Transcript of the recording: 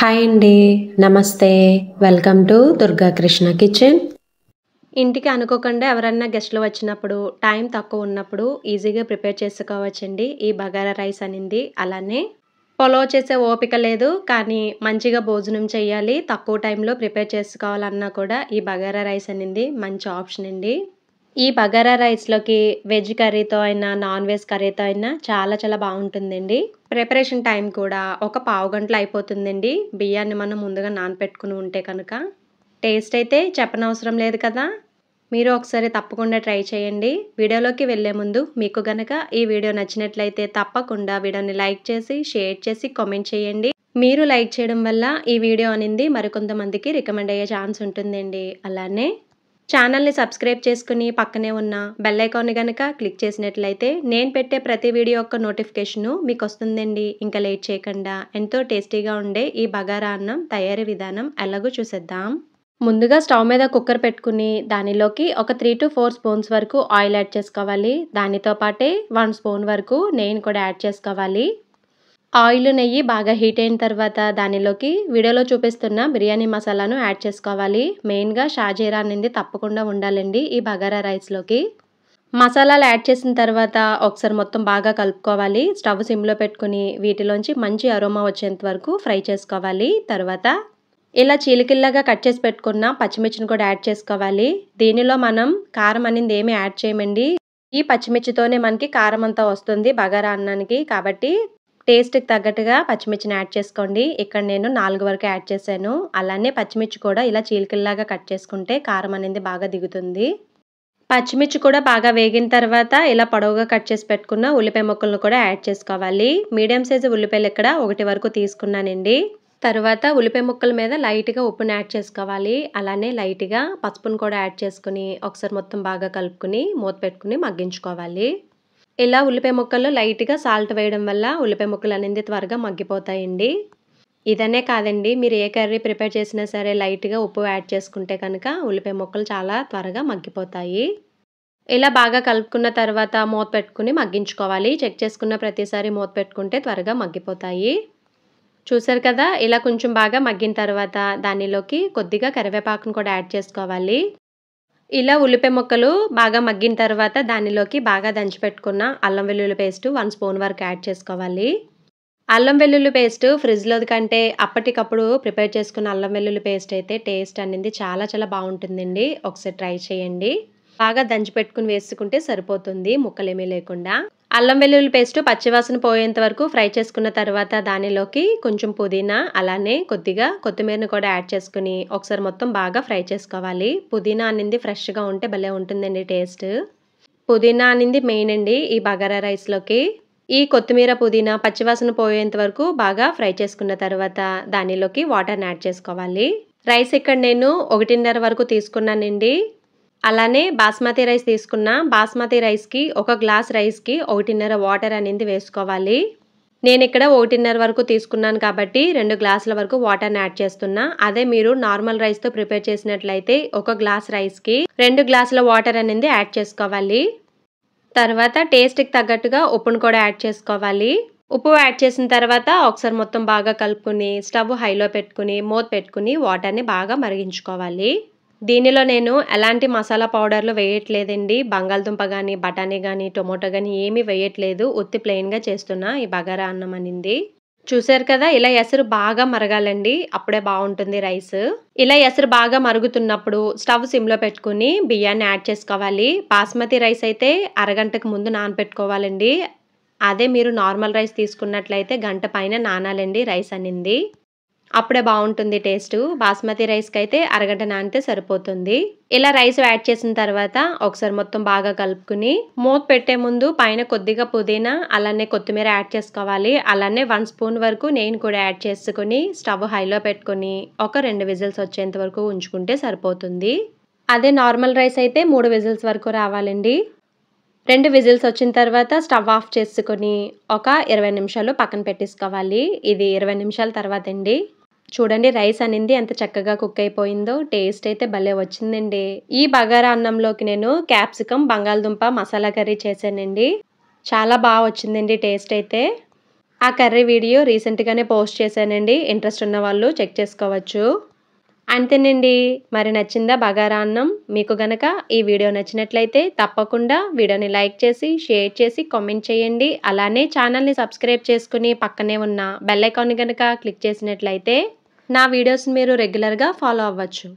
Hi అండి. నమస్తే. Welcome to Durga Krishna kitchen. ఇంటికి అనుకోకుండా ఎవరన్నా గెస్టులు వచ్చినప్పుడు, టైం తక్కువ ఉన్నప్పుడు ఈజీగా ప్రిపేర్ చేసుకోవచ్చండి ఈ బగారా రైస్ అనింది. అలానే పులావ్ చేసే ఓపిక లేదు, కానీ మంచిగా భోజనం చేయాలి, తక్కువ టైంలో ప్రిపేర్ చేసుకోవాలన్నా కూడా ఈ బగారా రైస్ అనింది మంచి ఆప్షన్ అండి. ఈ బగారా రైస్‌లోకి వెజ్ కర్రీతో అయినా, నాన్ వెజ్ కర్రీతో అయినా చాలా చాలా బావుంటుందండి. ప్రిపరేషన్ టైం కూడా ఒక పావుగంటలో అయిపోతుందండి. బియ్యాన్ని మనం ముందుగా నానపెట్టుకుని ఉంటే కనుక. టేస్ట్ అయితే చెప్పనవసరం లేదు కదా! మీరు ఒకసారి తప్పకుండా ట్రై చేయండి. వీడియోలోకి వెళ్ళే ముందు మీకు గనక ఈ వీడియో నచ్చినట్లయితే తప్పకుండా వీడియోని లైక్ చేసి, షేర్ చేసి, కామెంట్ చేయండి. మీరు లైక్ చేయడం వల్ల ఈ వీడియో అనింది మరికొంతమందికి రికమెండ్ అయ్యే ఛాన్స్ ఉంటుందండి. అలానే ఛానల్‌ని సబ్స్క్రైబ్ చేసుకుని పక్కనే ఉన్న బెల్ ఐకాన్‌ని గనక క్లిక్ చేసినట్లయితే నేను పెట్టే ప్రతి వీడియో యొక్క నోటిఫికేషను మీకొస్తుందండి. ఇంకా లేట్ చేయకుండా ఎంతో టేస్టీగా ఉండే ఈ బగారా అన్నం తయారీ విధానం ఎలాగో చూసేద్దాం. ముందుగా స్టవ్ మీద కుక్కర్ పెట్టుకుని దానిలోకి ఒక 3-4 స్పూన్స్ వరకు ఆయిల్ యాడ్ చేసుకోవాలి. దానితో పాటే 1 స్పూన్ వరకు నెయ్యిని కూడా యాడ్ చేసుకోవాలి. ఆయిల్, నెయ్యి బాగా హీట్ అయిన తర్వాత దానిలోకి వీడియోలో చూపిస్తున్న బిర్యానీ మసాలాను యాడ్ చేసుకోవాలి. మెయిన్‌గా షాజీరా అనేది తప్పకుండా ఉండాలండి ఈ బగారా రైస్‌లోకి. మసాలాలు యాడ్ చేసిన తర్వాత ఒకసారి మొత్తం బాగా కలుపుకోవాలి. స్టవ్ సిమ్‌లో పెట్టుకుని వీటిలోంచి మంచి అరోమా వచ్చేంత వరకు ఫ్రై చేసుకోవాలి. తర్వాత ఇలా చీలికల్లాగా కట్ చేసి పెట్టుకున్న పచ్చిమిర్చిని కూడా యాడ్ చేసుకోవాలి. దీనిలో మనం కారం అనేది ఏమీ యాడ్ చేయమండి. ఈ పచ్చిమిర్చితోనే మనకి కారం అంతా వస్తుంది బగారా అన్నానికి. కాబట్టి టేస్ట్‌కి తగ్గట్టుగా పచ్చిమిర్చిని యాడ్ చేసుకోండి. ఇక్కడ నేను 4 వరకు యాడ్ చేశాను. అలానే పచ్చిమిర్చి కూడా ఇలా చీలికల్లాగా కట్ చేసుకుంటే కారం అనేది బాగా దిగుతుంది. పచ్చిమిర్చి కూడా బాగా వేగిన తర్వాత ఇలా పొడవుగా కట్ చేసి పెట్టుకున్న ఉల్లిపాయ ముక్కలను కూడా యాడ్ చేసుకోవాలి. మీడియం సైజు ఉల్లిపాయలు ఇక్కడ 1 వరకు తీసుకున్నానండి. తర్వాత ఉల్లిపాయ ముక్కల మీద లైట్‌గా ఉప్పుని యాడ్ చేసుకోవాలి. అలానే లైట్‌గా పసుపును కూడా యాడ్ చేసుకొని ఒకసారి మొత్తం బాగా కలుపుకొని మూత పెట్టుకుని మగ్గించుకోవాలి. ఇలా ఉల్లిపాయ ముక్కల్లో లైట్‌గా సాల్ట్ వేయడం వల్ల ఉల్లిపాయ ముక్కలు అనేది త్వరగా మగ్గిపోతాయండి. ఇదనే కాదండి, మీరు ఏ కర్రీ ప్రిపేర్ చేసినా సరే లైట్‌గా ఉప్పు యాడ్ చేసుకుంటే కనుక ఉల్లిపాయ ముక్కలు చాలా త్వరగా మగ్గిపోతాయి. ఇలా బాగా కలుపుకున్న తర్వాత మూత పెట్టుకుని మగ్గించుకోవాలి. చెక్ చేసుకున్న ప్రతిసారి మూత పెట్టుకుంటే త్వరగా మగ్గిపోతాయి. చూసారు కదా! ఇలా కొంచెం బాగా మగ్గిన తర్వాత దానిలోకి కొద్దిగా కరివేపాకును కూడా యాడ్ చేసుకోవాలి. ఇలా ఉల్లిపాయ ముక్కలు బాగా మగ్గిన తర్వాత దానిలోకి బాగా దంచిపెట్టుకున్న అల్లం వెల్లుల్లి పేస్ట్ 1 స్పూన్ వరకు యాడ్ చేసుకోవాలి. అల్లం వెల్లుల్లి పేస్ట్ ఫ్రిడ్జ్‌లోది కంటే అప్పటికప్పుడు ప్రిపేర్ చేసుకున్న అల్లం వెల్లుల్లి పేస్ట్ అయితే టేస్ట్ అనేది చాలా చాలా బావుంటుందండి. ఒకసారి ట్రై చేయండి. బాగా దంచిపెట్టుకుని వేసుకుంటే సరిపోతుంది ముక్కలేమీ లేకుండా. అల్లం వెల్లుల్లి పేస్ట్ పచ్చివాసన పోయేంత వరకు ఫ్రై చేసుకున్న తర్వాత దానిలోకి కొంచెం పుదీనా, అలానే కొద్దిగా కొత్తిమీరని కూడా యాడ్ చేసుకుని ఒకసారి మొత్తం బాగా ఫ్రై చేసుకోవాలి. పుదీనా అనేది ఫ్రెష్‌గా ఉంటే భలే ఉంటుందండి టేస్ట్. పుదీనా అనేది మెయిన్ అండి ఈ బగారా రైస్‌లోకి. ఈ కొత్తిమీర, పుదీనా పచ్చివాసన పోయేంత వరకు బాగా ఫ్రై చేసుకున్న తర్వాత దానిలోకి వాటర్‌ని యాడ్ చేసుకోవాలి. రైస్ ఇక్కడ నేను 1:30 వరకు తీసుకున్నానండి. అలానే బాస్మతి రైస్ తీసుకున్నా. బాస్మతి రైస్‌కి ఒక గ్లాస్ రైస్‌కి 1:30 వాటర్ అనేది వేసుకోవాలి. నేనిక్కడ 1:30 వరకు తీసుకున్నాను కాబట్టి 2 గ్లాసుల వరకు వాటర్‌ని యాడ్ చేస్తున్నా. అదే మీరు నార్మల్ రైస్‌తో ప్రిపేర్ చేసినట్లయితే ఒక గ్లాస్ రైస్‌కి 2 గ్లాసుల వాటర్ అనేది యాడ్ చేసుకోవాలి. తర్వాత టేస్ట్‌కి తగ్గట్టుగా ఉప్పును కూడా యాడ్ చేసుకోవాలి. ఉప్పు యాడ్ చేసిన తర్వాత ఒకసారి మొత్తం బాగా కలుపుకొని స్టవ్ హైలో పెట్టుకుని మూత పెట్టుకుని వాటర్‌ని బాగా మరిగించుకోవాలి. దీనిలో నేను ఎలాంటి మసాలా పౌడర్‌లు వేయట్లేదండి. బంగాళదుంప గానీ, బఠానీ గానీ, టొమాటో గానీ ఏమీ వేయట్లేదు. ఉత్తి ప్లెయిన్‌గా చేస్తున్నా ఈ బగారా అన్నం అనింది. చూసారు కదా! ఇలా ఎసరు బాగా మరగాలండి. అప్పుడే బావుంటుంది రైస్. ఇలా ఎసరు బాగా మరుగుతున్నప్పుడు స్టవ్ సిమ్‌లో పెట్టుకొని బియ్యాన్ని యాడ్ చేసుకోవాలి. బాస్మతి రైస్ అయితే అరగంటకు ముందు నానబెట్టుకోవాలండి. అదే మీరు నార్మల్ రైస్ తీసుకున్నట్లయితే గంట పైన నానాలండి రైస్ అనింది. అప్పుడే బావుంటుంది టేస్టు. బాస్మతి రైస్‌కైతే అరగంట నానితే సరిపోతుంది. ఇలా రైస్ యాడ్ చేసిన తర్వాత ఒకసారి మొత్తం బాగా కలుపుకొని మూత పెట్టే ముందు పైన కొద్దిగా పుదీనా, అలానే కొత్తిమీర యాడ్ చేసుకోవాలి. అలానే 1 స్పూన్ వరకు నెయ్యిని కూడా యాడ్ చేసుకొని స్టవ్ హైలో పెట్టుకొని ఒక 2 విజిల్స్ వచ్చేంత వరకు ఉంచుకుంటే సరిపోతుంది. అదే నార్మల్ రైస్ అయితే 3 విజిల్స్ వరకు రావాలండి. 2 విజిల్స్ వచ్చిన తర్వాత స్టవ్ ఆఫ్ చేసుకొని ఒక 20 నిమిషాలు పక్కన పెట్టేసుకోవాలి. ఇది 20 నిమిషాల తర్వాతండి. చూడండి రైస్ అనింది ఎంత చక్కగా కుక్ అయిపోయిందో. టేస్ట్ అయితే భలే వచ్చిందండి. ఈ బగారా అన్నంలోకి నేను క్యాప్సికమ్, బంగాళదుంప మసాలా కర్రీ చేశానండి. చాలా బా వచ్చిందండి టేస్ట్ అయితే. ఆ కర్రీ వీడియో రీసెంట్‌గానే పోస్ట్ చేశానండి. ఇంట్రెస్ట్ ఉన్న వాళ్ళు చెక్ చేసుకోవచ్చు. అంతేనండి. మరి నచ్చిందా బగారా అన్నం? మీకు గనక ఈ వీడియో నచ్చినట్లయితే తప్పకుండా వీడియోని లైక్ చేసి, షేర్ చేసి, కామెంట్ చేయండి. అలానే ఛానల్‌ని సబ్స్క్రైబ్ చేసుకొని పక్కనే ఉన్న బెల్ ఐకాన్‌ని గనక క్లిక్ చేసినట్లయితే నా వీడియోస్‌ని మీరు రెగ్యులర్‌గా ఫాలో అవ్వచ్చు.